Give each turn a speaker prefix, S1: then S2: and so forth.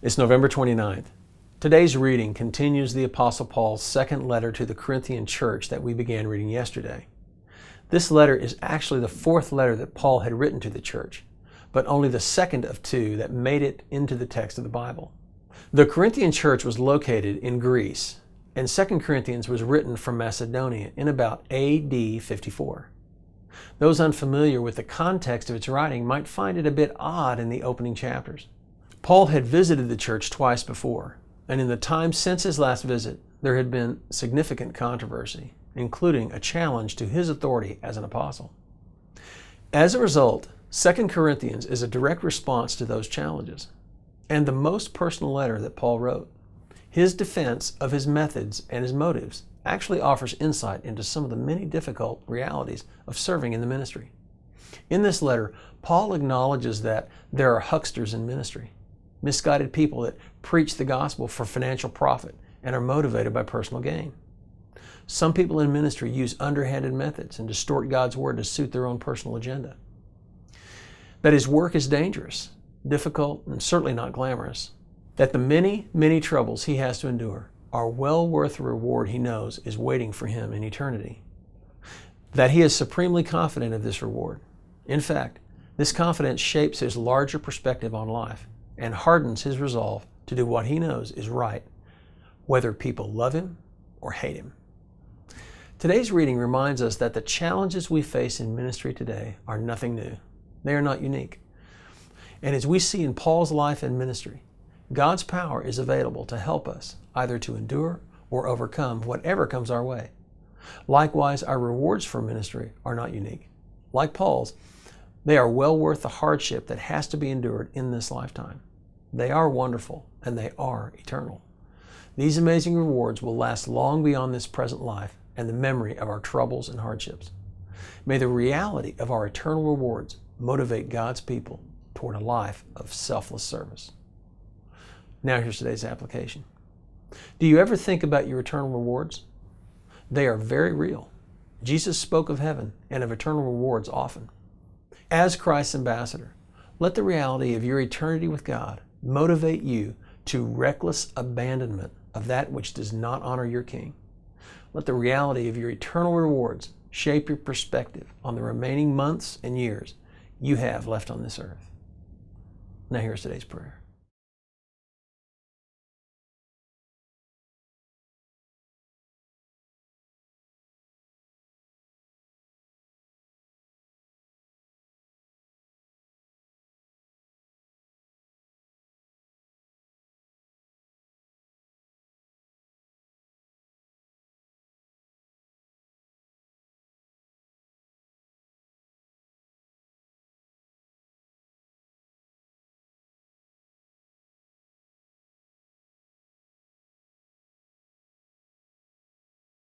S1: It's November 29th. Today's reading continues the Apostle Paul's second letter to the Corinthian church that we began reading yesterday. This letter is actually the fourth letter that Paul had written to the church, but only the second of two that made it into the text of the Bible. The Corinthian church was located in Greece, and 2 Corinthians was written from Macedonia in about AD 54. Those unfamiliar with the context of its writing might find it a bit odd in the opening chapters. Paul had visited the church twice before, and in the time since his last visit, there had been significant controversy, including a challenge to his authority as an apostle. As a result, 2 Corinthians is a direct response to those challenges, and the most personal letter that Paul wrote. His defense of his methods and his motives actually offers insight into some of the many difficult realities of serving in the ministry. In this letter, Paul acknowledges that there are hucksters in ministry, misguided people that preach the gospel for financial profit and are motivated by personal gain. Some people in ministry use underhanded methods and distort God's word to suit their own personal agenda. That his work is dangerous, difficult, and certainly not glamorous. That the many, many troubles he has to endure are well worth the reward he knows is waiting for him in eternity. That he is supremely confident of this reward. In fact, this confidence shapes his larger perspective on life and hardens his resolve to do what he knows is right, whether people love him or hate him. Today's reading reminds us that the challenges we face in ministry today are nothing new. They are not unique. And as we see in Paul's life and ministry, God's power is available to help us either to endure or overcome whatever comes our way. Likewise, our rewards for ministry are not unique. Like Paul's, they are well worth the hardship that has to be endured in this lifetime. They are wonderful and they are eternal. These amazing rewards will last long beyond this present life and the memory of our troubles and hardships. May the reality of our eternal rewards motivate God's people toward a life of selfless service. Now here's today's application. Do you ever think about your eternal rewards? They are very real. Jesus spoke of heaven and of eternal rewards often. As Christ's ambassador, let the reality of your eternity with God motivate you to reckless abandonment of that which does not honor your King. Let the reality of your eternal rewards shape your perspective on the remaining months and years you have left on this earth. Now here's today's prayer.